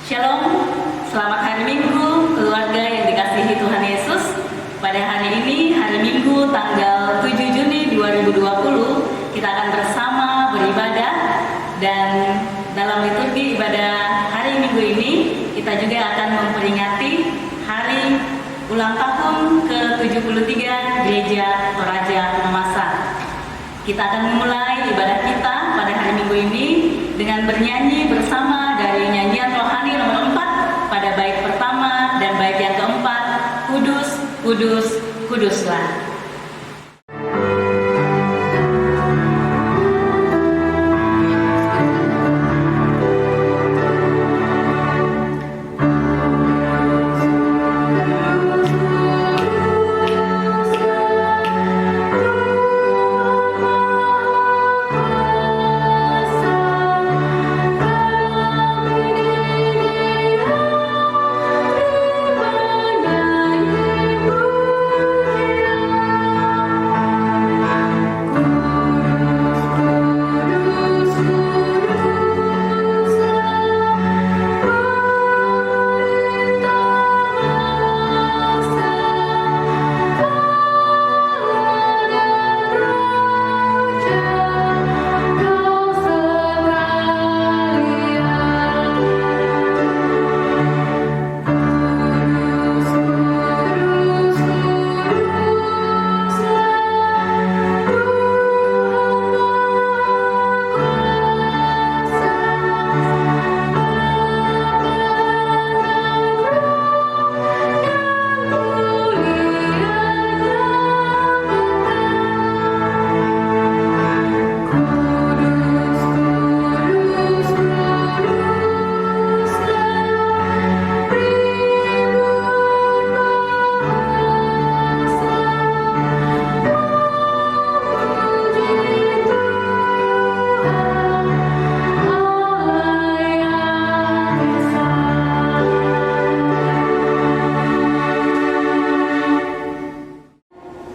Shalom, selamat hari Minggu, keluarga yang dikasihi Tuhan Yesus. Pada hari ini, hari Minggu tanggal 7 Juni 2020, kita akan bersama beribadah. Dan dalam liturgi ibadah hari Minggu ini, kita juga akan memperingati hari ulang tahun ke-73 Gereja Toraja Mamasa. Kita akan memulai ibadah kita pada hari Minggu ini dengan bernyanyi bersama dari nyanyian rohani nomor 4 pada bait pertama dan bait yang keempat, Kudus, Kudus, Kuduslah.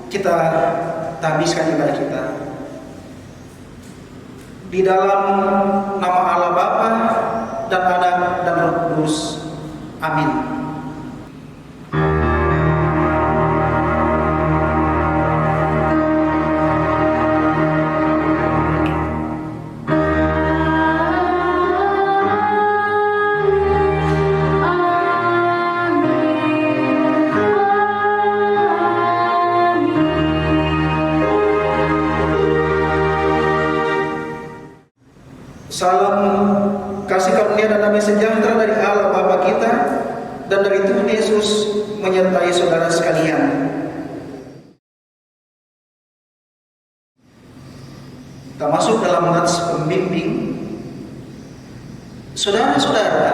Kita habiskan ibadah kita di dalam nama Allah Bapa dan Anak dan Roh Kudus. Amin. Salam kasih karunia dan damai sejahtera dari Allah Bapa kita dan dari Tuhan Yesus menyertai saudara sekalian. Kita masuk dalam nats pembimbing. Saudara-saudara,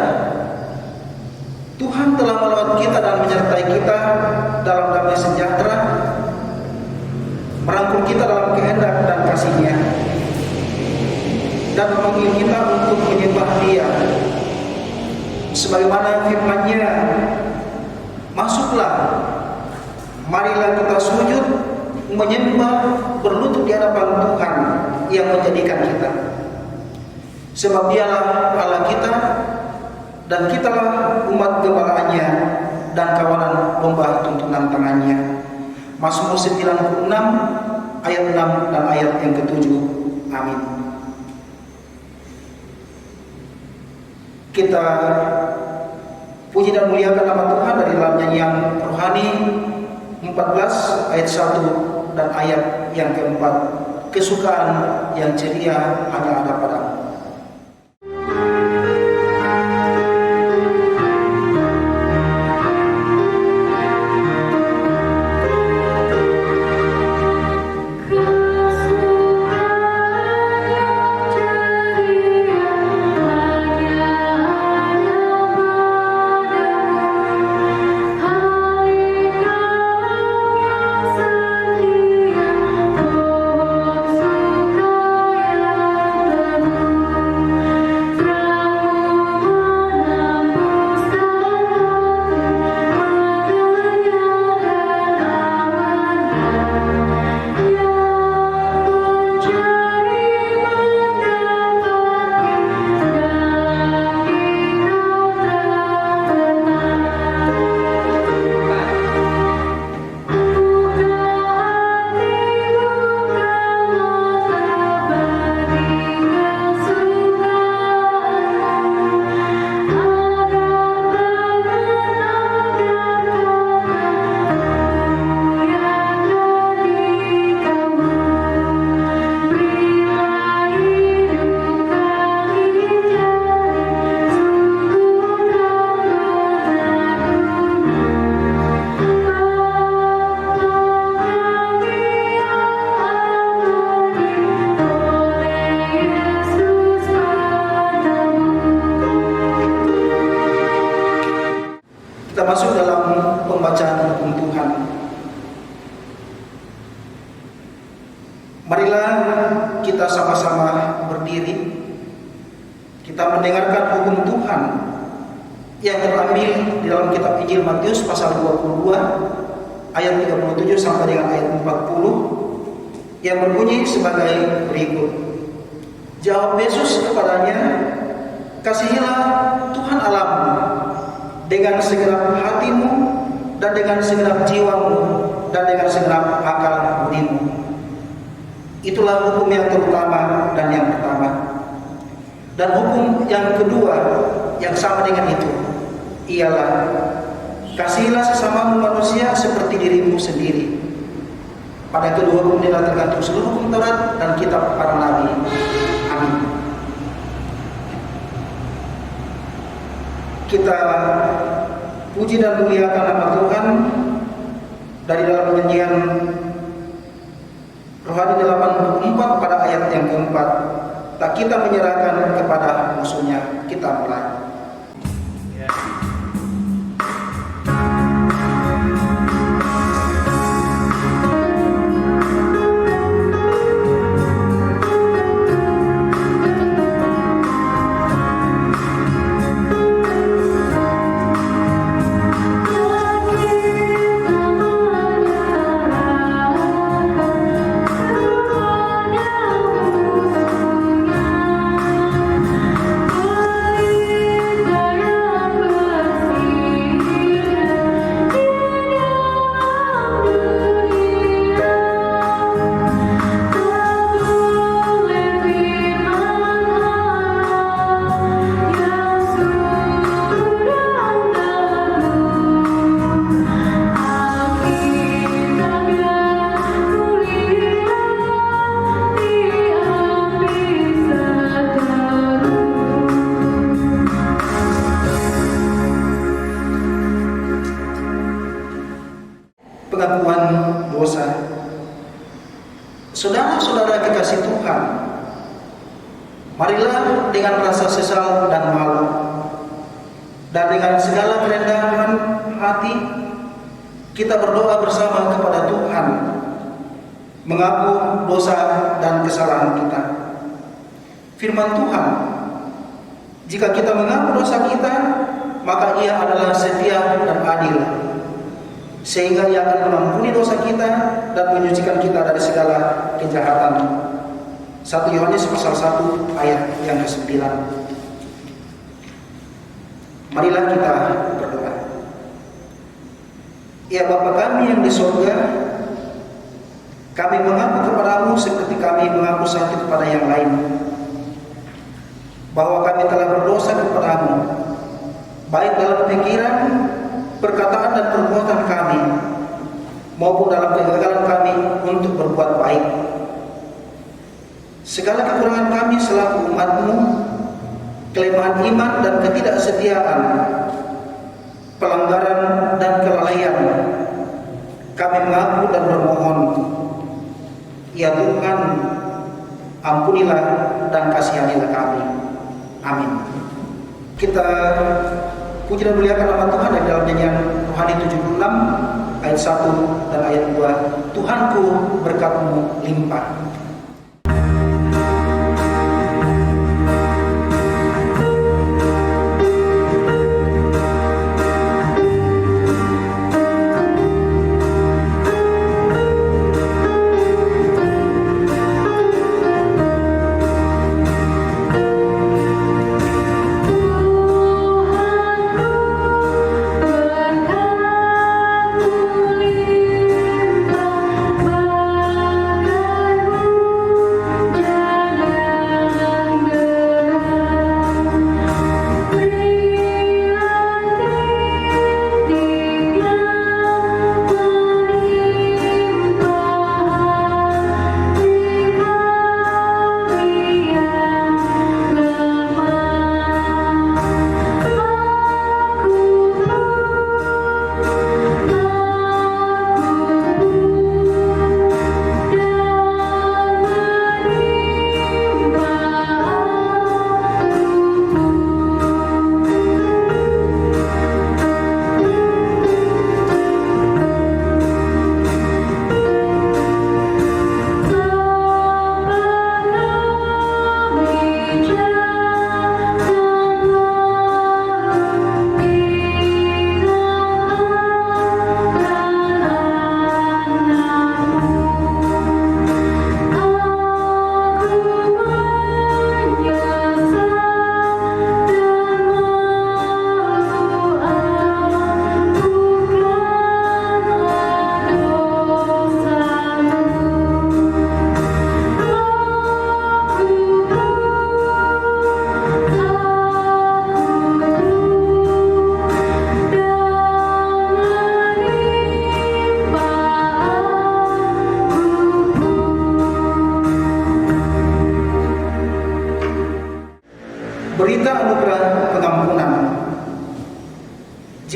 Tuhan telah melawat kita dan menyertai kita dalam damai sejahtera, merangkul kita dalam kehendak dan kasih-Nya, dan memanggil kita untuk menyembah Dia. Sebagaimana firman-Nya, masuklah, marilah kita sujud, menyembah, berlutut di hadapan Tuhan yang menjadikan kita. Sebab Dialah Allah kita, dan kitalah umat gembala-Nya dan kawanan domba tuntunan tangan-Nya. Mazmur 96 ayat 6 dan ayat yang ke-7. Amin. Kita puji dan muliakan nama Tuhan dari dalam nyanyian rohani 14 ayat 1 dan ayat yang keempat. Kesukaan yang ceria hanya ada padamu. Thank you. Kita masuk dalam pembacaan hukum Tuhan. Marilah kita sama-sama berdiri. Kita mendengarkan hukum Tuhan yang terambil di dalam kitab Injil Matius pasal 22 ayat 37 sampai dengan ayat 40 yang berbunyi sebagai berikut. Jawab Yesus kepadanya, kasihilah Tuhan Allahmu dengan segenap hatimu dan dengan segenap jiwamu dan dengan segenap akal budimu. Itulah hukum yang terutama dan yang pertama. Dan hukum yang kedua yang sama dengan itu ialah kasihilah sesamamu manusia seperti dirimu sendiri. Pada kedua hukum ini tergantung seluruh hukum Taurat dan kitab para nabi. Amin. Kita puji dan muliakan nama Tuhan dari dalam nyanyian Rohani 84 pada ayat yang keempat. Tak kita menyerahkan kepada musuhnya. Kita mulai. Pengakuan dosa. Saudara-saudara kekasih Tuhan, marilah dengan rasa sesal dan malu dan dengan segala kerendahan hati kita berdoa bersama kepada Tuhan, mengaku dosa dan kesalahan kita. Firman Tuhan, jika kita mengaku dosa kita, maka Ia adalah setia dan adil, sehingga Ia akan mengampuni dosa kita dan menyucikan kita dari segala kejahatan. 1 Yohanes pasal 1 ayat yang ke-9. Marilah kita berdoa. Ya Bapa kami yang di surga, kami mengaku kepadamu seperti kami mengaku satu kepada yang lain, bahwa kami telah berdosa kepadamu, baik dalam pikiran, perkataan dan perbuatan kami, maupun dalam kegagalan kami untuk berbuat baik. Segala kekurangan kami selaku umat-Mu, kelemahan iman dan ketidaksetiaan, pelanggaran dan kelalaian, kami mengaku dan bermohon, ya Tuhan, ampunilah dan kasihanilah kami. Amin. Kita puji dan muliakan nama Tuhan dari dalam nyanyian Rohani 76 ayat 1 dan ayat 2. Tuhanku berkat-Mu limpah. Bagai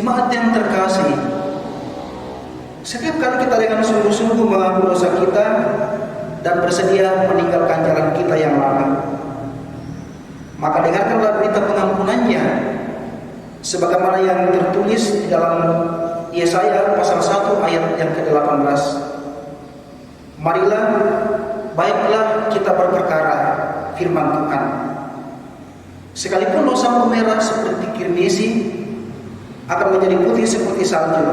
Jemaat yang terkasih, setiap kali kita dengan sungguh-sungguh mengaku dosa kita dan bersedia meninggalkan jalan kita yang lama, maka dengarkanlah berita pengampunannya sebagaimana yang tertulis di dalam Yesaya pasal 1 ayat yang ke-18. Marilah, baiklah kita berperkara firman Tuhan. Sekalipun dosamu merah seperti kirmisi, akan menjadi putih seperti salju.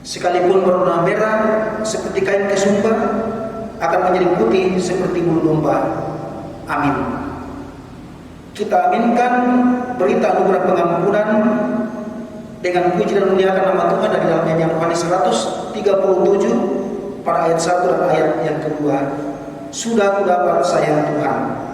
Sekalipun berwarna merah seperti kain kesumba, akan menjadi putih seperti bulu domba. Amin. Kita aminkan berita anugerah pengampunan dengan puji dan muliakan nama Tuhan dari dalam nyanyian rohani 137 pada ayat 1 dan ayat yang kedua. Sudah kudapat sayang Tuhan.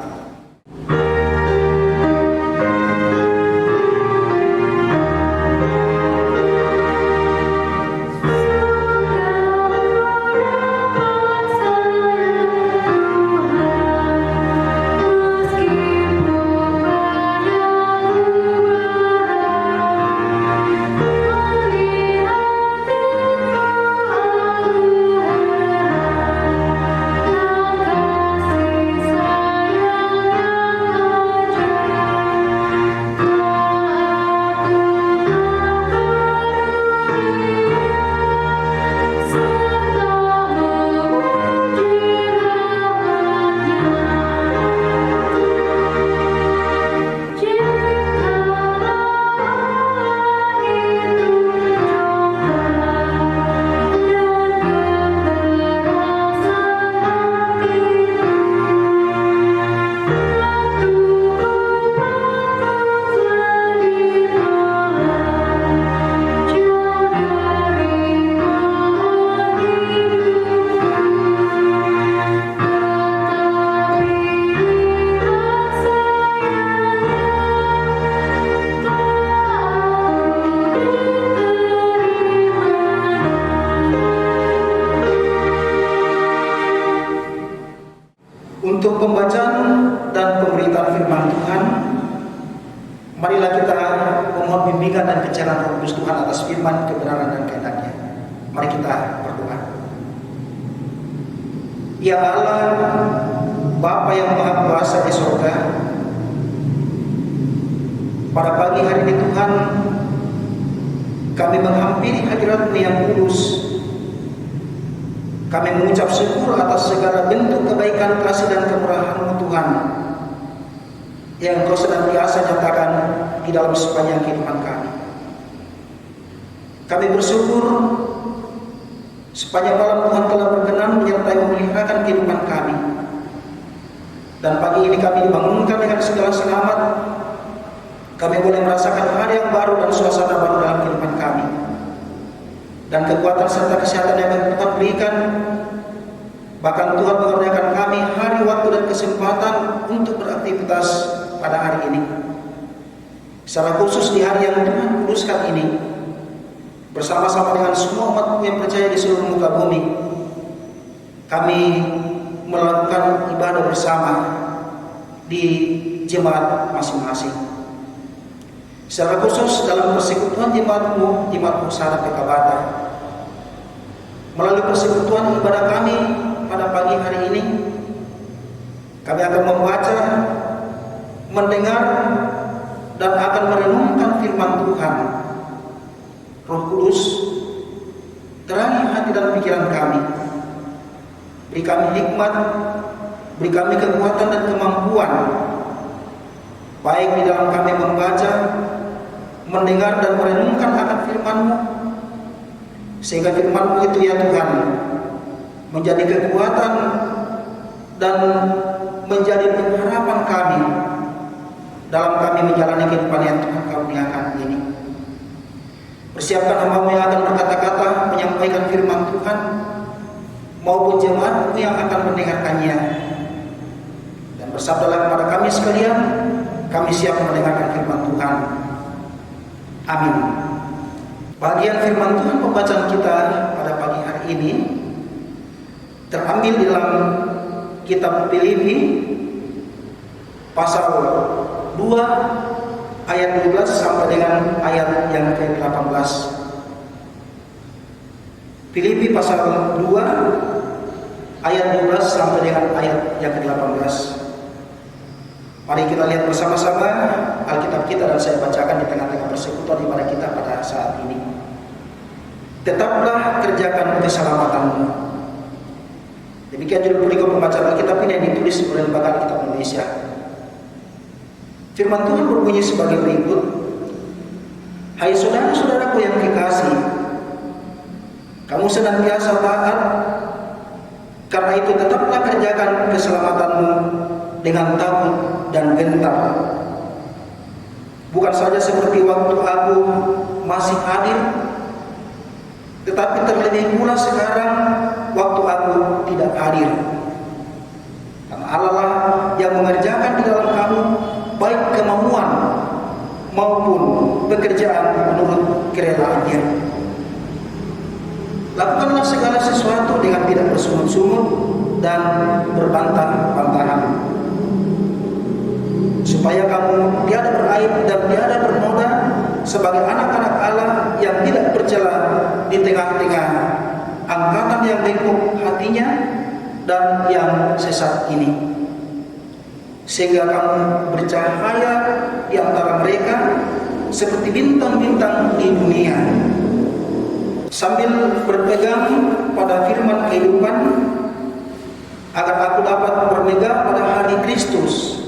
Untuk pembacaan dan pemberitaan firman Tuhan, marilah kita memohon bimbingan dan pencerahan Roh Kudus Tuhan atas firman, kebenaran dan kehendaknya. Mari kita berdoa. Ya Allah, Bapa yang Maha Kuasa di surga, pada pagi hari ini Tuhan, kami menghampiri hadirat-Mu yang kudus. Kami mengucap syukur atas segala bentuk kebaikan, kasih dan kemurahan-Mu Tuhan yang Engkau senantiasa nyatakan di dalam sepanjang kehidupan kami. Kami bersyukur sepanjang malam Tuhan telah berkenan menyertai memeliharakan kehidupan kami. Dan pagi ini kami dibangunkan dengan segala selamat. Kami boleh merasakan hari yang baru dan suasana baru dalam kehidupan kami. Dan kekuatan serta kesehatan yang Tuhan berikan. Bahkan Tuhan mengaruniakan kami hari, waktu dan kesempatan untuk beraktivitas pada hari ini. Secara khusus di hari yang Tuhan kuduskan ini, bersama-sama dengan semua umat yang percaya di seluruh muka bumi, kami melakukan ibadah bersama di jemaat masing-masing. Secara khusus dalam persekutuan jemaat-Mu, Jemaat Husada Pekabata, melalui persekutuan ibadah kami pada pagi hari ini, kami akan membaca, mendengar, dan akan merenungkan firman Tuhan. Roh Kudus, terangi hati dan pikiran kami. Beri kami hikmat, beri kami kekuatan dan kemampuan, baik di dalam kami membaca, mendengar dan merenungkan akan firman-Mu, sehingga firman-Mu itu ya Tuhan menjadi kekuatan dan menjadi pengharapan kami dalam kami menjalani kehidupan yang Tuhan karuniakan ini. Persiapkan hamba-Mu yang akan berkata-kata menyampaikan firman Tuhan, maupun jemaat-Mu yang akan mendengarkannya. Dan bersabdalah kepada kami sekalian, kami siap mendengarkan firman Tuhan. Amin. Bagian firman Tuhan pembacaan kita pada pagi hari ini terambil di dalam kitab Filipi pasal 2 ayat 12 sampai dengan ayat yang ke-18. Filipi pasal 2 ayat 12 sampai dengan ayat yang ke-18. Mari kita lihat bersama-sama Alkitab kita dan saya bacakan di tengah-tengah persekutuan ibadah kita pada saat ini. Tetaplah kerjakan keselamatanmu. Demikian judul perikop pembacaan Alkitab ini yang ditulis oleh Lembaga Alkitab Indonesia. Firman Tuhan berbunyi sebagai berikut. Hai saudara-saudaraku yang kekasih, kamu senantiasa taat, karena itu tetaplah kerjakan keselamatanmu dengan takut dan gentar. Bukan saja seperti waktu aku masih hadir, tetapi terlebih pula sekarang waktu aku tidak hadir. Karena Allah lah yang mengerjakan di dalam kamu baik kemauan maupun pekerjaan menurut kerelaan-Nya. Lakukanlah segala sesuatu dengan tidak bersungut-sungut dan berbantah-bantahan, supaya kamu tiada beraib dan tiada bernoda sebagai anak-anak Allah yang tidak bercela di tengah-tengah angkatan yang bengkok hatinya dan yang sesat ini, sehingga kamu bercahaya di antara mereka seperti bintang-bintang di dunia, sambil berpegang pada firman kehidupan, agar aku dapat bermegah pada hari Kristus,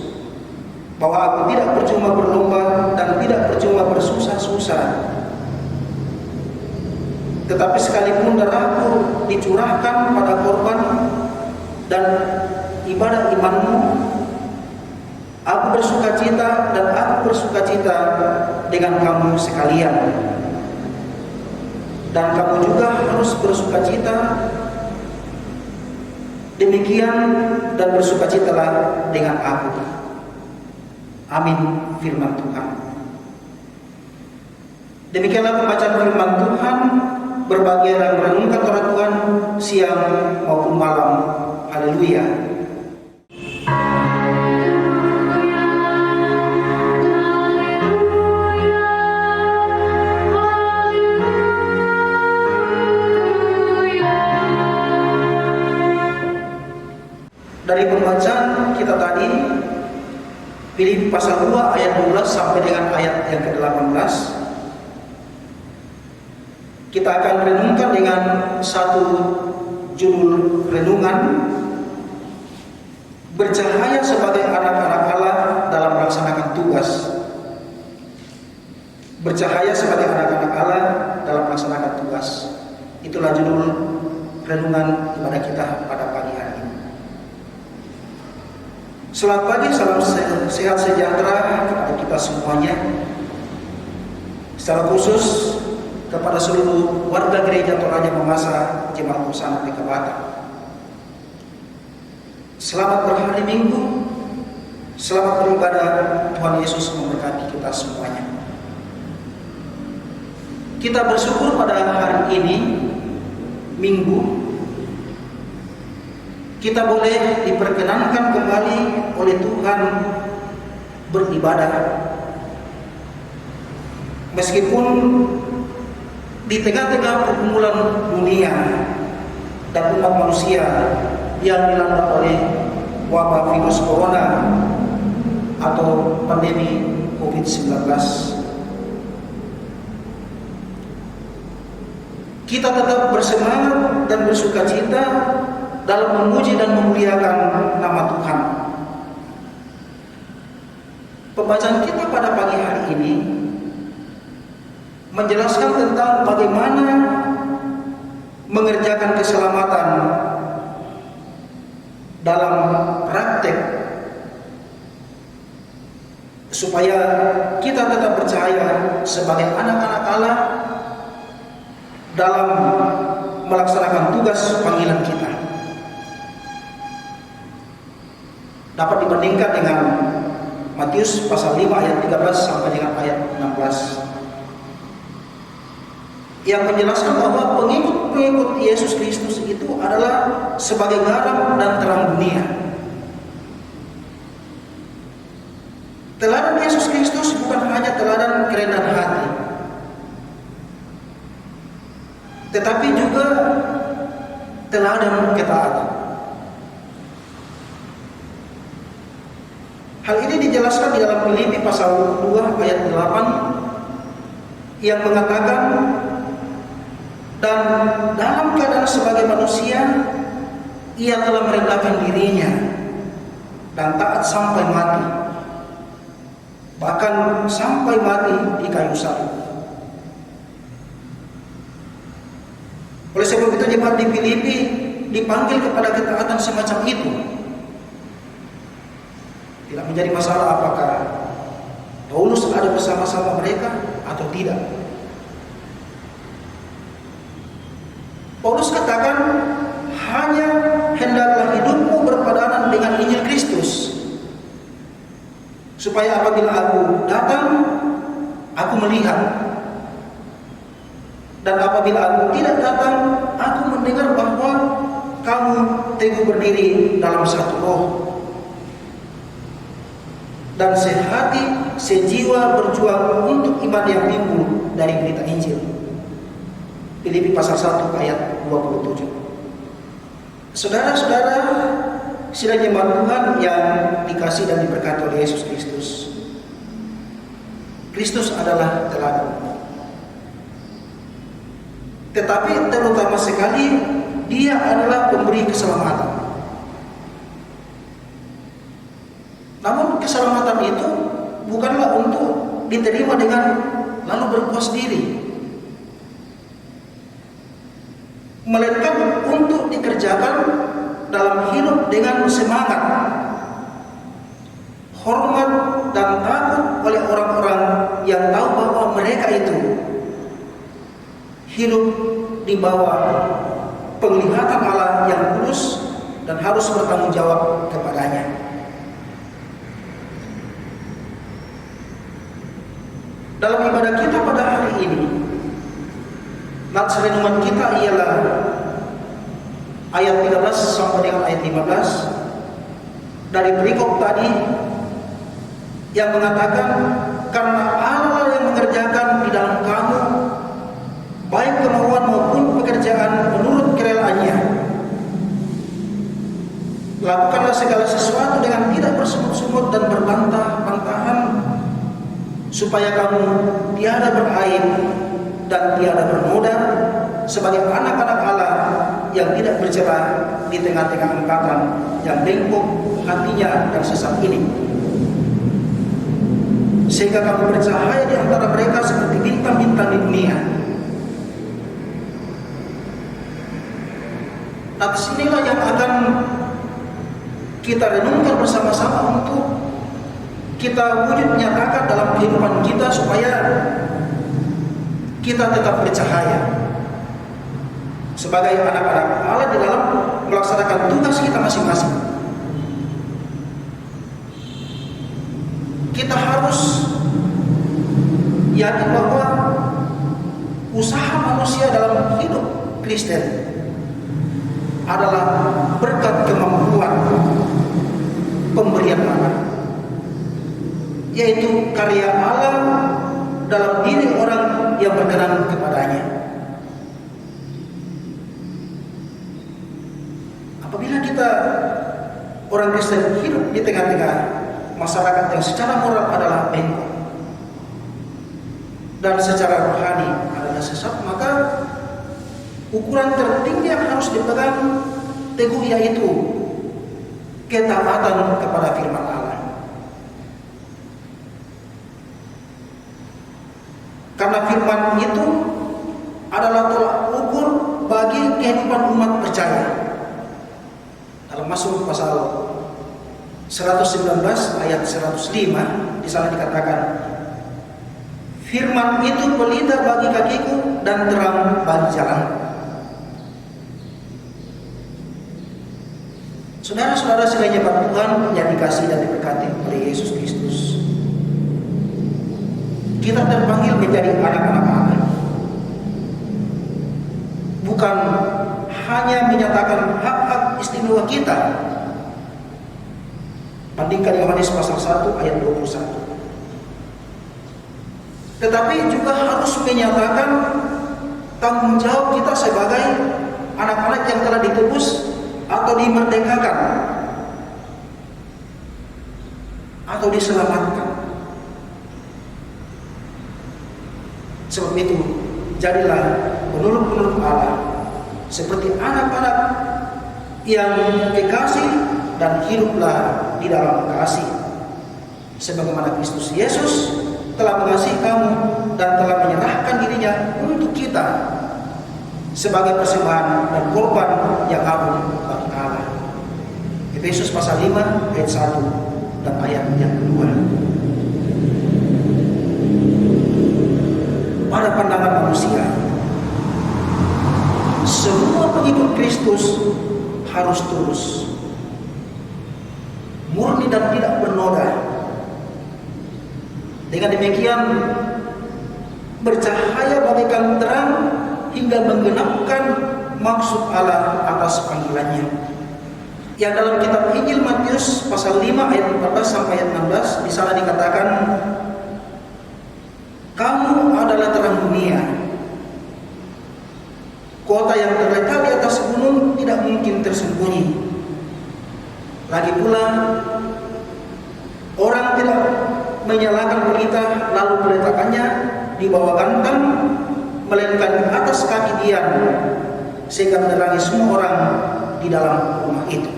bahwa aku tidak percuma berlomba dan tidak percuma bersusah-susah, tetapi sekalipun darahku dicurahkan pada korban dan ibadah imanmu, aku bersukacita dan aku bersukacita dengan kamu sekalian. Dan kamu juga harus bersukacita. Demikian dan bersukacitalah dengan aku. Amin. Firman Tuhan. Demikianlah pembacaan firman Tuhan. Berbagai yang merenungkan Torah Tuhan siang maupun malam. Haleluya. Dari pembacaan kita tadi, Filipi pasal 2 ayat 12 sampai dengan ayat yang ke-18, kita akan renungkan dengan satu judul renungan, bercahaya sebagai anak-anak Allah dalam melaksanakan tugas. Bercahaya sebagai anak-anak Allah dalam melaksanakan tugas. Itulah judul renungan ibadah kita pada pagi hari ini. Selamat pagi, salam sehat sejahtera kepada kita semuanya. Secara khusus kepada seluruh warga gereja Toraja Mamasa Jemaat Hosana PK Batam. Selamat berhari Minggu, selamat beribadah. Tuhan Yesus memberkati kita semuanya. Kita bersyukur pada hari ini, Minggu, kita boleh diperkenankan kembali oleh Tuhan beribadah. Meskipun di tengah-tengah pergumulan dunia dan umat manusia yang dilanda oleh wabah virus corona atau pandemi COVID-19, kita tetap bersemangat dan bersukacita dalam memuji dan memuliakan nama Tuhan. Pembacaan kita pada pagi hari ini menjelaskan tentang bagaimana mengerjakan keselamatan dalam praktek supaya kita tetap percaya sebagai anak-anak Allah dalam melaksanakan tugas panggilan kita. Dapat dibandingkan dengan Matius pasal 5 ayat 13 sampai dengan ayat 16 yang menjelaskan bahwa pengikut Yesus Kristus itu adalah sebagai garam dan terang dunia. Teladan Teladan Yesus Kristus bukan hanya teladan kerendahan hati, tetapi juga teladan ketaatan. Hal ini dijelaskan di dalam Filipi pasal 2 ayat 8 yang mengatakan, dan dalam keadaan sebagai manusia ia telah merendahkan dirinya dan taat sampai mati, bahkan sampai mati di kayu salib. Oleh sebab itu jemaat di Filipi dipanggil kepada ketaatan semacam itu. Tidak menjadi masalah apakah Paulus ada bersama-sama mereka atau tidak. Paulus katakan, hanya hendaklah hidupmu berpadanan dengan Injil Kristus, supaya apabila aku datang, aku melihat, dan apabila aku tidak datang, aku mendengar bahwa kamu teguh berdiri dalam satu roh, dan sehati sejiwa berjuang untuk iman yang timbul dari berita Injil. Filipi pasal 1 ayat 27. Saudara-saudara, sidang jemaat Tuhan yang dikasih dan diberkati oleh Yesus Kristus, Kristus adalah teladan. Tetapi terutama sekali Dia adalah pemberi keselamatan. Namun keselamatan itu bukanlah untuk diterima dengan lalu berpuas diri, melainkan untuk dikerjakan dalam hidup dengan semangat, hormat dan takut oleh orang-orang yang tahu bahwa mereka itu hidup di bawah penglihatan Allah yang kudus dan harus bertanggung jawab kepadanya. Dalam ibadah kita pada hari ini, nats renungan kita ialah ayat 13 sampai dengan ayat 15 dari perikop tadi yang mengatakan, karena Allah yang mengerjakan di dalam kamu baik kemauan maupun pekerjaan menurut kerelaannya. Lakukanlah segala sesuatu dengan tidak bersungut-sungut dan berbantah-bantahan, supaya kamu tiada beraib dan tiada bernoda sebagai anak-anak Allah yang tidak bercerai di tengah-tengah angkatan yang bengkok hatinya dan sesat ini, sehingga kamu bercahaya di antara mereka seperti bintang-bintang di dunia. Nah, disinilah yang akan kita renungkan bersama-sama untuk kita wujud nyatakan dalam kehidupan kita supaya kita tetap bercahaya sebagai anak-anak Allah di dalam melaksanakan tugas kita masing-masing. Kita harus yakin bahwa usaha manusia dalam hidup Kristen adalah berkat kemampuan pemberian Allah, yaitu karya Allah dalam diri orang yang berkenan kepadanya. Apabila kita orang Kristen hidup di tengah-tengah masyarakat yang secara moral adalah bengkok dan secara rohani adalah sesat, maka ukuran tertinggi yang harus dipegang teguh yaitu ketaatan kepada firman Allah. Karena firman itu adalah tolak ukur bagi kehidupan umat percaya. Dalam Mazmur pasal 119 ayat 105 di sana dikatakan, firman itu pelita bagi kakiku dan terang bagi jalan. Saudara-saudara sekalian Tuhan yang dikasih dan diberkati oleh Yesus Kristus, kita terpanggil menjadi anak-anak Allah, bukan hanya menyatakan hak-hak istimewa kita. Bandingkan Yohanes pasal 1 ayat 21. tetapi juga harus menyatakan tanggung jawab kita sebagai anak-anak yang telah ditebus atau dimerdekakan atau diselamatkan. Sebab itu, jadilah penurut-penurut Allah seperti anak-anak yang kekasih dan hiduplah di dalam kasih. Sebagaimana Kristus Yesus telah mengasihi kamu dan telah menyerahkan dirinya untuk kita sebagai persembahan dan korban yang agung bagi Allah. Efesus pasal 5 ayat 1 dan ayat yang kedua. Pada pandangan manusia, semua pengikut Kristus harus tulus, murni dan tidak bernoda. Dengan demikian bercahaya bagaikan terang hingga menggenapkan maksud Allah atas panggilannya. Yang dalam kitab Injil Matius pasal 5 ayat 14 sampai ayat 16 di sana dikatakan, kamu adalah terang dunia. Kota yang terletak di atas gunung tidak mungkin tersembunyi. Lagi pula, orang tidak menyalakan pelita lalu meletakkannya di bawah gantang, melainkan di atas kaki dian, sehingga menerangi semua orang di dalam rumah itu.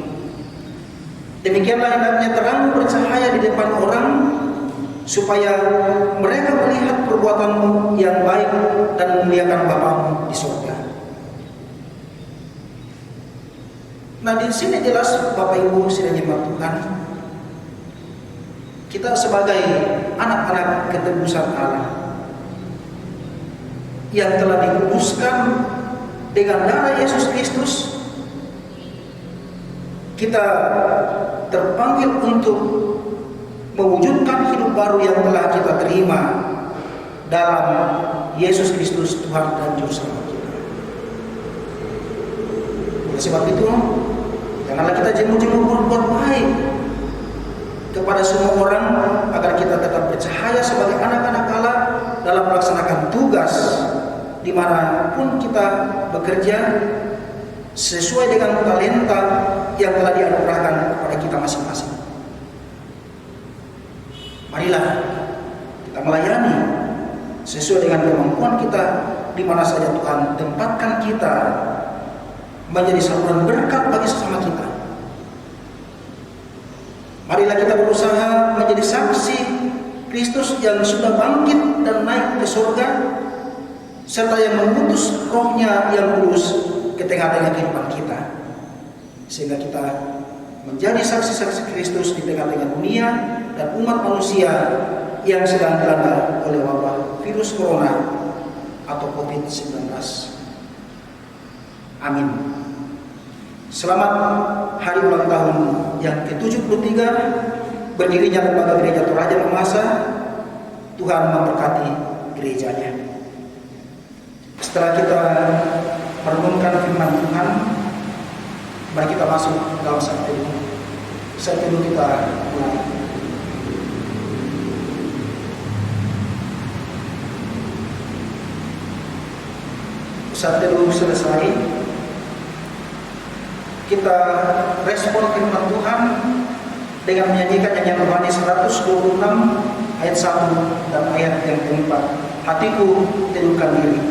Demikianlah hendaknya terang bercahaya di depan orang, supaya mereka melihat perbuatanmu yang baik dan memuliakan Bapamu di surga. Nah, di sini jelas Bapak Ibu sidang jemaat Tuhan, kita sebagai anak-anak ketebusan Allah yang telah dikuduskan dengan darah Yesus Kristus, kita terpanggil untuk mewujudkan hidup baru yang telah kita terima dalam Yesus Kristus Tuhan dan Juru Selamat kita. Oleh sebab itu, janganlah kita jemu-jemu berbuat baik kepada semua orang, agar kita tetap bercahaya sebagai anak-anak Allah dalam melaksanakan tugas dimanapun kita bekerja sesuai dengan talenta yang telah dianugerahkan kepada kita masing-masing. Marilah kita melayani sesuai dengan kemampuan kita di mana saja Tuhan tempatkan kita, menjadi saluran berkat bagi sesama kita. Marilah kita berusaha menjadi saksi Kristus yang sudah bangkit dan naik ke surga, serta yang mengutus Roh-Nya yang kudus ke tengah-tengah kehidupan kita, sehingga kita menjadi saksi-saksi Kristus di tengah-tengah dunia dan umat manusia yang sedang dilanda oleh wabah virus corona atau COVID-19. Amin. Selamat hari ulang tahun yang ke-73 berdirinya lembaga Gereja Toraja Mamasa. Tuhan memberkati gerejanya. Setelah kita merenungkan firman Tuhan, mari kita masuk dalam saat teduh. Saat teduh kita mulai. Saat teduh selesai, kita respon firman Tuhan dengan menyanyikan nyanyian rohani 126 ayat 1 dan ayat yang keempat. Hatiku teduhkan diri.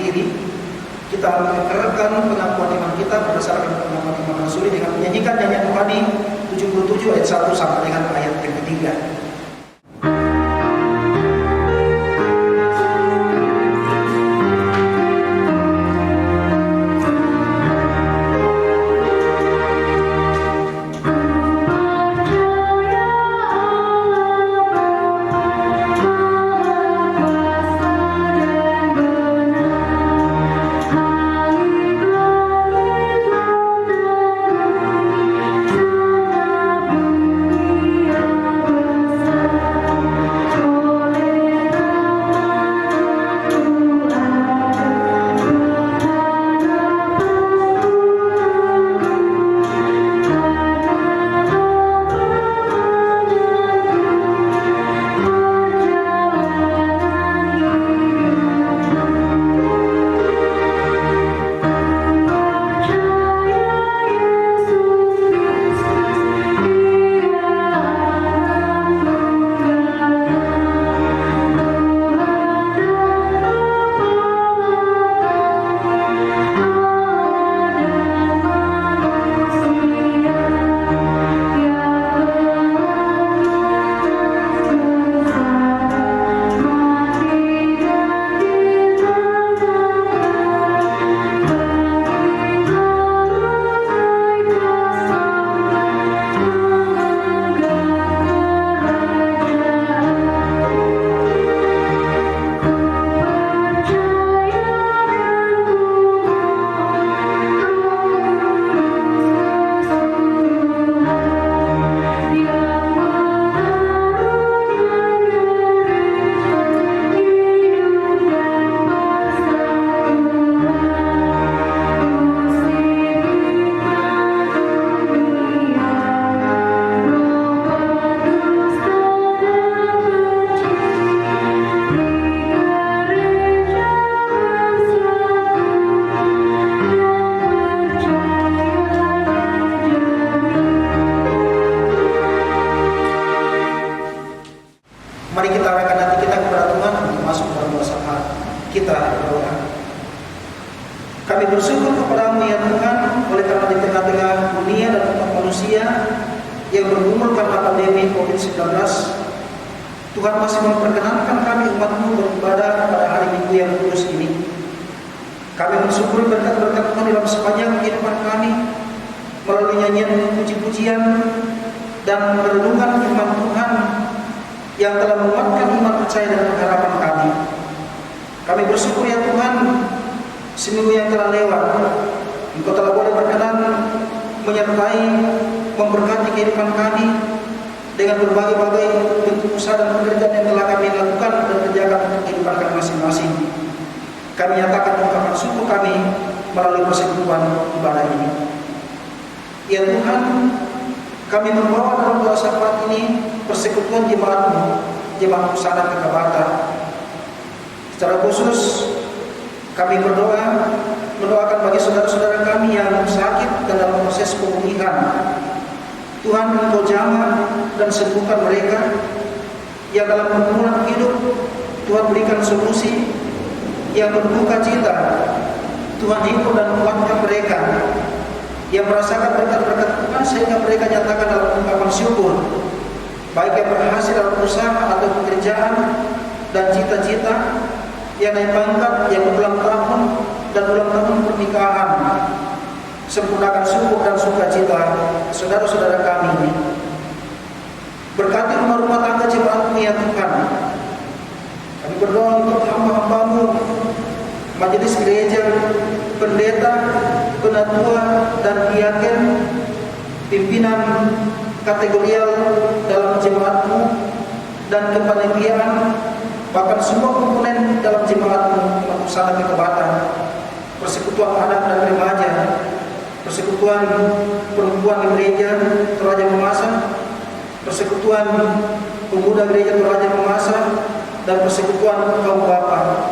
berdiri, kita mengekalkan pengakuan iman kita berdasarkan pengakuan iman Rasuli dengan menyanyikan nyanyian rohani 77 ayat 1 sampai dengan ayat yang ketiga. Mari kita arahkan hati kita kepada Tuhan untuk masuk dalam bersama kita berdoa. Kami bersyukur kepada-Mu ya Tuhan, oleh karena di tengah-tengah dunia dan umat manusia yang bergumul karena pandemi COVID-19, Tuhan masih memperkenankan kami umat-Mu beribadah pada hari Minggu yang kudus ini. Kami mensyukuri berkat-berkat Tuhan dalam sepanjang kehidupan kami, melalui nyanyian puji-pujian dan merenungkan firman Tuhan yang telah menguatkan iman percaya dan pengharapan kami. Kami bersyukur ya Tuhan, seminggu yang telah lewat, Engkau telah boleh berkenan menyertai, memberkati kehidupan kami dengan berbagai-bagai bentuk usaha dan pekerjaan yang telah kami lakukan dan kerjakan untuk kehidupan kami masing-masing. Kami nyatakan ungkapan syukur kami melalui persekutuan ibadah ini. Ya Tuhan, kami membawa dalam doa syafaat ini persekutuan jemaat-Mu, jemaat Pusara Kekabata. Secara khusus kami berdoa, mendoakan bagi saudara-saudara kami yang sakit dan dalam proses pemulihan. Tuhan, Engkau jamah dan sembuhkan mereka. Yang dalam pergumulan hidup, Tuhan berikan solusi. Yang berduka cita, Tuhan hibur dan kuatkan mereka. Yang merasakan berkat-berkat Tuhan sehingga mereka nyatakan dalam ungkapan syukur, baik yang berhasil dalam usaha atau pekerjaan dan cita-cita, yang naik pangkat, yang ulang tahun dan ulang tahun pernikahan. Sempurnakan syukur dan sukacita saudara-saudara kami ini. Berkati rumah-rumah tangga jemaat-Mu ya Tuhan. Kami berdoa untuk hamba-hamba-Mu, majelis gereja, pendeta, penatua dan diaken, pimpinan kategorial dalam jemaat-Mu dan kepanitiaan, bahkan semua komponen dalam jemaat-Mu, Pusara Kekabata, persekutuan anak dan remaja, persekutuan perempuan di gereja Toraja Mamasa, persekutuan pemuda gereja Toraja Mamasa, dan persekutuan kaum bapa.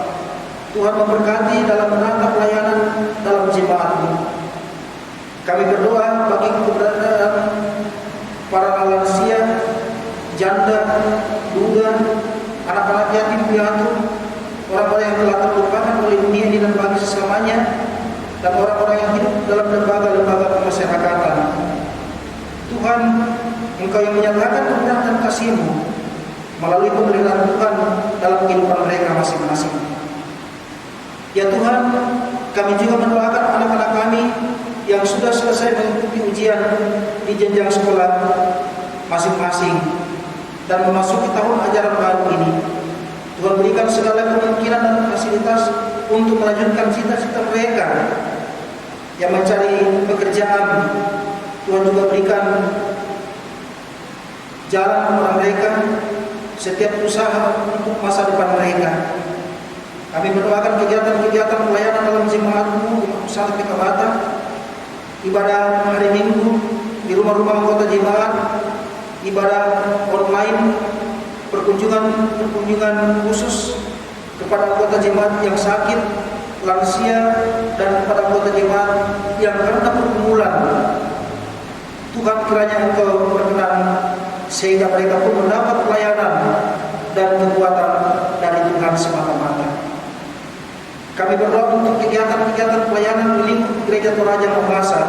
Tuhan memberkati dalam menata pelayanan dalam jemaat-Mu. Kami berdoa bagi keberadaan para lansia, janda, duda, anak-anak yatim piatu, orang-orang yang telah terlupakan oleh dunia ini dan bagi sesamanya dan orang-orang yang hidup dalam lembaga-lembaga pemasyarakatan. Tuhan, Engkau yang menyatakan kebenaran dan kasih-Mu melalui pemeliharaan Tuhan dalam kehidupan mereka masing-masing. Ya Tuhan, kami juga mendoakan anak-anak kami yang sudah selesai mengikuti ujian di jenjang sekolah masing-masing dan memasuki tahun ajaran baru ini. Tuhan berikan segala kemungkinan dan fasilitas untuk melanjutkan cita-cita mereka yang mencari pekerjaan. Tuhan juga berikan jalan kepada mereka setiap usaha untuk masa depan mereka. Kami mendoakan kegiatan-kegiatan pelayanan dalam jemaat-Mu di Pusat PK Batam, ibadah hari Minggu di rumah-rumah anggota jemaat, ibadah online, perkunjungan khusus kepada anggota jemaat yang sakit, lansia, dan kepada anggota jemaat yang karena pergumulan. Tuhan, kiranya Engkau berkenan sehingga mereka pun mendapat pelayanan dan kekuatan dari Tuhan semata-mata. Kami berdoa untuk kegiatan-kegiatan pelayanan di lingkup Gereja Toraja Mamasa,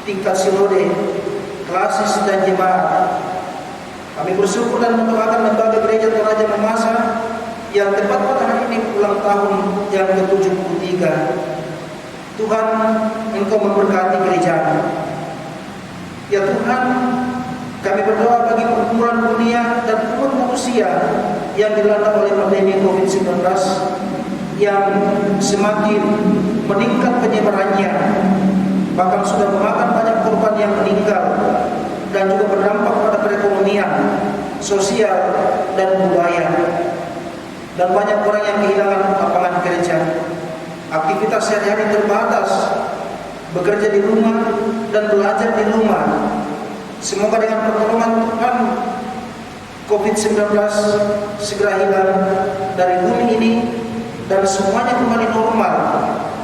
tingkat sinode, klasis, dan jemaat. Kami bersyukur dan mendoakan lembaga Gereja Toraja Mamasa yang tepat pada hari ini ulang tahun yang ke-73. Tuhan, Engkau memberkati gereja. Ya Tuhan, kami berdoa bagi perkumpulan dunia dan umat manusia yang dilanda oleh pandemi COVID-19 yang semakin meningkat penyebarannya, bahkan sudah memakan banyak korban yang meninggal dan juga berdampak pada perekonomian, sosial, dan budaya. Dan banyak orang yang kehilangan lapangan kerja. Aktivitas sehari-hari terbatas, bekerja di rumah dan belajar di rumah. Semoga dengan pertolongan Tuhan, COVID-19 segera hilang dari bumi ini dan semuanya kembali normal,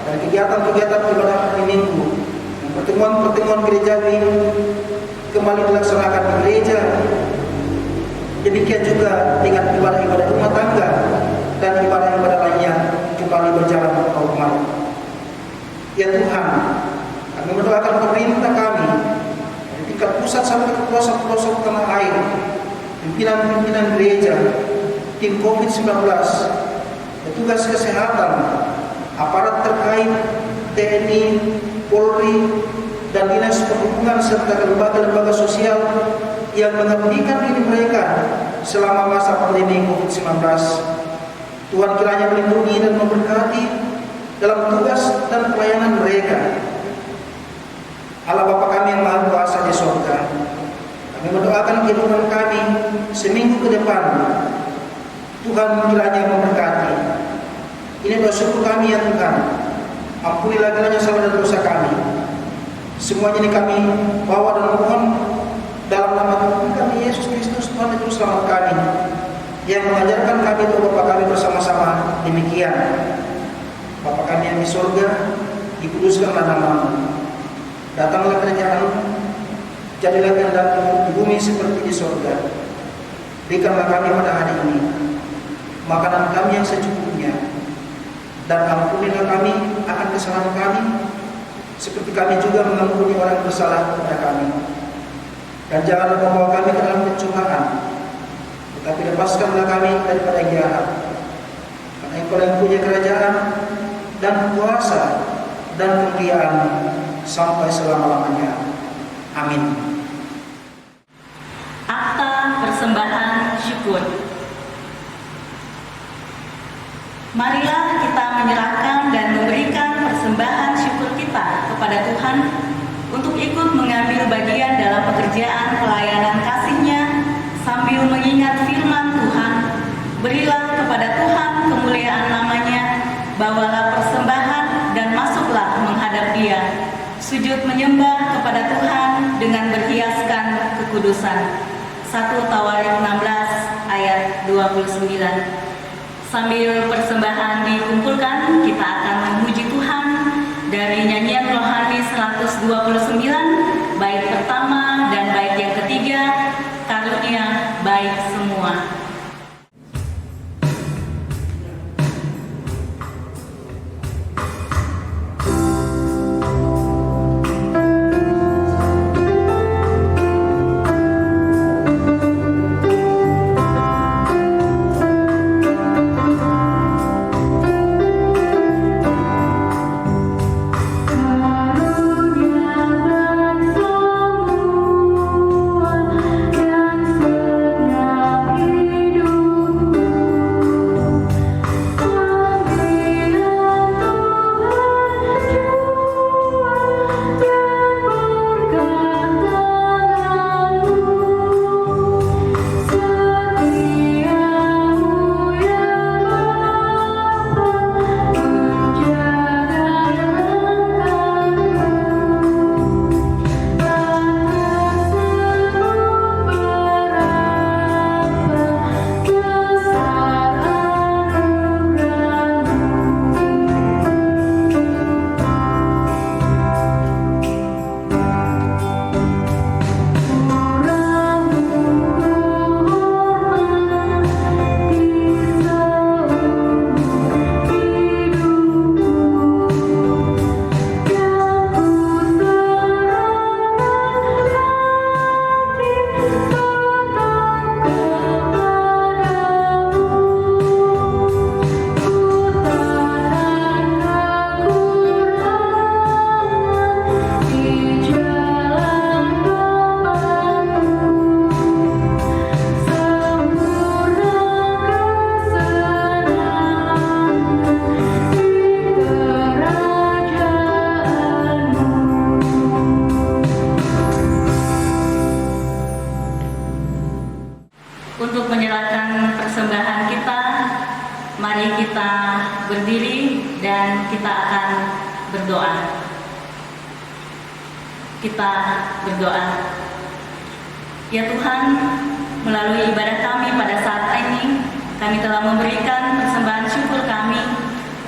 dan kegiatan-kegiatan ibadah hari Minggu, pertemuan-pertemuan gerejawi kembali dilaksanakan di gereja. Demikian juga dengan ibadah-ibadah rumah tangga dan ibadah-ibadah lainnya kembali berjalan normal. Ya Tuhan, kami mendoakan pemerintah kami dari tingkat pusat sampai ke pelosok-pelosok tanah air, pimpinan-pimpinan gereja, tim COVID-19, petugas kesehatan, aparat terkait, TNI, Polri, dan dinas perhubungan serta lembaga-lembaga sosial yang mengabdikan diri mereka selama masa pandemi COVID-19. Tuhan kiranya melindungi dan memberkati dalam tugas dan pelayanan mereka. Allah Bapa kami yang Maha Kuasa di surga, kami mendoakan kehidupan kami seminggu ke depan. Tuhan kiranya memberkati. Ini doa syukur kami ya Tuhan. Ampunilah kiranya salah dan dosa kami. Semuanya ini kami bawa dan mohon dalam nama Tuhan kami Yesus Kristus, Tuhan dan Juru Selamat kami, yang mengajarkan kami doa Bapa kami bersama-sama demikian. Bapa kami yang di surga, dikuduskanlah nama-Mu. Datanglah kerajaan-Mu, jadilah kehendak-Mu di bumi seperti di surga. Berikanlah kami pada hari ini makanan kami yang secukupnya, dan ampunilah kami akan kesalahan kami, seperti kami juga mengampuni orang yang bersalah kepada kami. Dan janganlah membawa kami ke dalam pencobaan, tetapi lepaskanlah kami daripada yang jahat. Karena Engkau yang punya kerajaan dan kuasa dan kemuliaan sampai selama-lamanya. Amin. Akta persembahan syukur. Marilah kita menyerahkan dan memberikan persembahan syukur kita kepada Tuhan untuk ikut mengambil bagian dalam pekerjaan pelayanan kasih-Nya sambil mengingat firman Tuhan. Berilah kepada Tuhan kemuliaan nama-Nya, bawalah persembahan dan masuklah menghadap Dia. Sujud menyembah kepada Tuhan dengan berhiaskan kekudusan. 1 Tawarik 16 ayat 29. Sambil persembahan dikumpulkan, kita akan memuji Tuhan dari nyanyian rohani 129, bait pertama dan bait yang ketiga, karunia baik semua. akan berdoa. Kita berdoa. Ya Tuhan, melalui ibadah kami pada saat ini, kami telah memberikan persembahan syukur kami.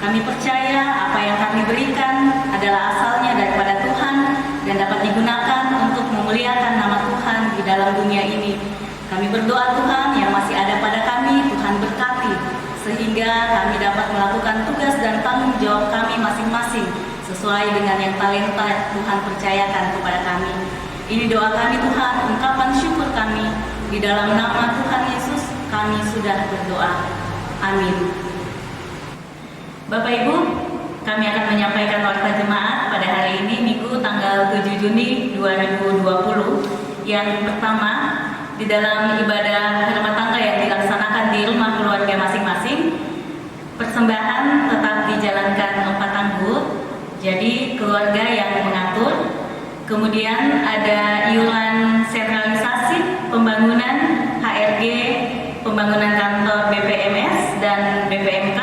Kami percaya apa yang kami berikan adalah asalnya daripada Tuhan dan dapat digunakan untuk memuliakan nama Tuhan di dalam dunia ini. Kami berdoa Tuhan yang masih ada pada kami, Tuhan berkati, sehingga kami dapat melakukan tugas dan tanggung jawab kami masing-masing sesuai dengan yang talenta Tuhan percayakan kepada kami. Ini doa kami Tuhan, ungkapan syukur kami. Di dalam nama Tuhan Yesus kami sudah berdoa. Amin. Bapak Ibu, kami akan menyampaikan warta jemaat pada hari ini, Minggu tanggal 7 Juni 2020. Yang pertama, di dalam ibadah rumah tangga yang dilaksanakan di rumah keluarga masing-masing, persembahan tetap dijalankan 4 anggota, jadi keluarga yang mengatur. Kemudian ada iuran sentralisasi, pembangunan HRG, pembangunan kantor BPMS dan BPMK.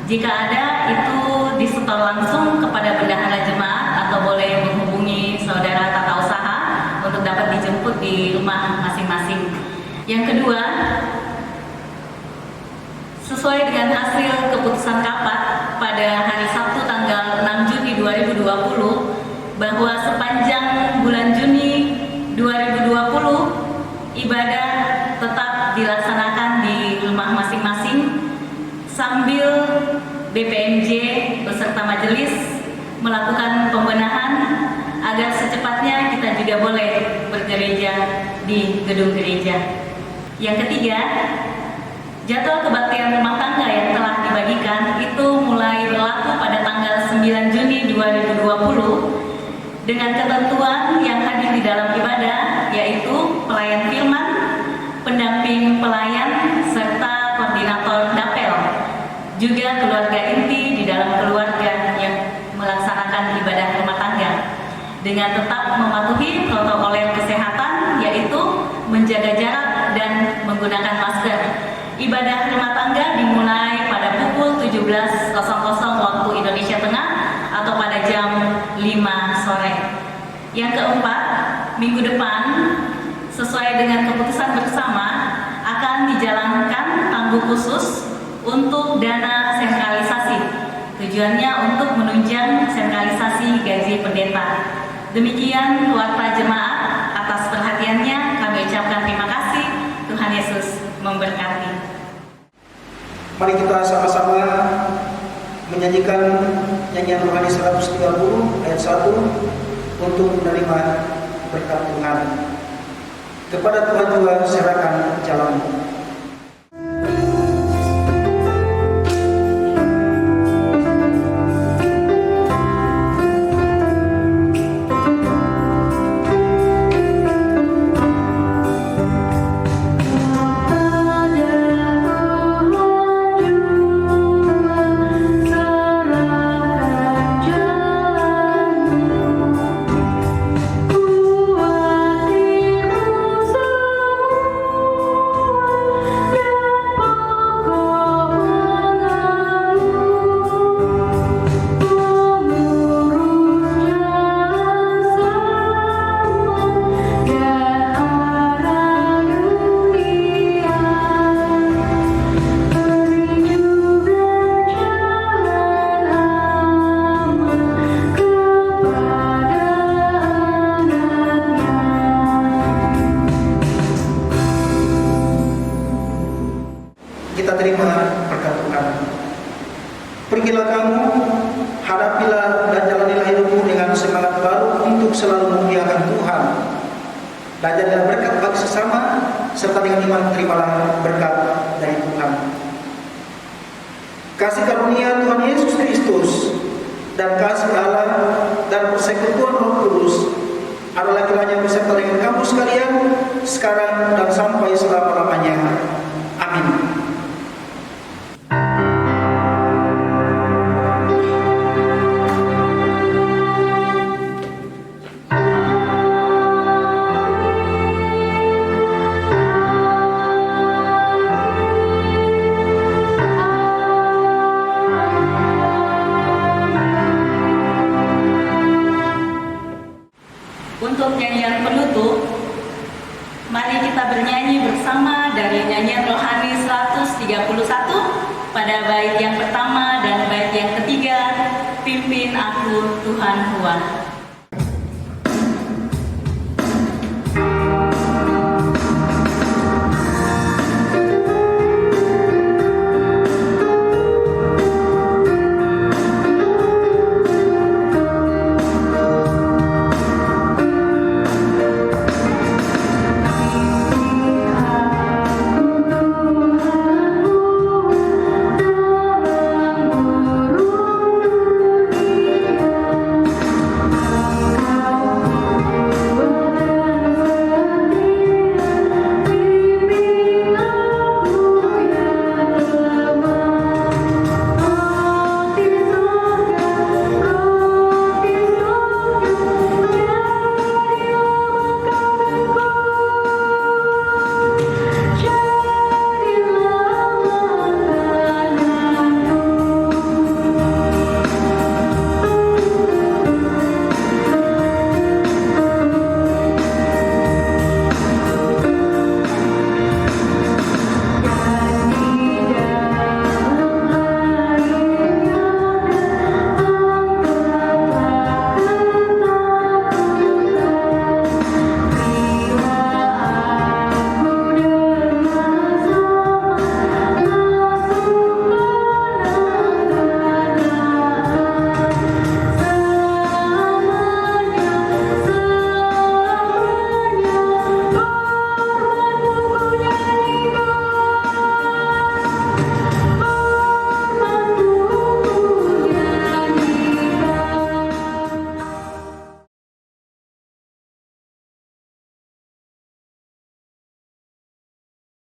Jika ada, itu disetor langsung kepada bendahara jemaat atau boleh menghubungi saudara tata usaha untuk dapat dijemput di rumah masing-masing. Yang kedua, sesuai dengan hasil keputusan Kapat pada hari Sabtu tanggal 6 Juni 2020, bahwa sepanjang bulan Juni 2020 ibadah tetap dilaksanakan di rumah masing-masing sambil BPMJ beserta majelis melakukan pembenahan agar secepatnya kita juga boleh bergereja di gedung gereja. Yang ketiga, jadwal kebaktian rumah tangga yang telah dibagikan itu mulai berlaku pada tanggal 9 Juni 2020 dengan ketentuan yang hadir di dalam ibadah, yaitu pelayan firman, pendamping pelayan, serta koordinator dapel, juga keluarga inti di dalam keluarga yang melaksanakan ibadah rumah tangga, dengan tetap mematuhi protokol kesehatan, yaitu menjaga jarak dan menggunakan masker. Ibadah rumah tangga dimulai pada pukul 17.00 waktu Indonesia Tengah atau pada jam 5 sore. Yang keempat, minggu depan sesuai dengan keputusan bersama akan dijalankan tanggul khusus untuk dana sentralisasi. Tujuannya untuk menunjang sentralisasi gaji pendeta. Demikian warta jemaat, atas perhatiannya kami ucapkan terima kasih. Tuhan Yesus memberkati. Mari kita sama-sama menyanyikan nyanyian rohani 130 ayat 1 untuk menerima berkat Tuhan. Kepada Tuhan juga serahkan jalanmu. Kita terima berkat Tuhan. Pergilah kamu, hadapilah dan jalanilah hidupmu dengan semangat baru untuk selalu memuliakan Tuhan. Belajarlah berkat bagi sesama, serta dengan iman terimalah berkat dari Tuhan. Kasih karunia Tuhan Yesus Kristus dan kasih Allah dan persekutuan Roh Kudus adalah kiranya beserta dengan kamu sekalian, sekarang dan sampai selama-lamanya. Amin. untuk nyanyian penutup, mari kita bernyanyi bersama dari nyanyian rohani 131 pada bait yang pertama dan bait yang ketiga, Pimpin Aku Tuhan Huan.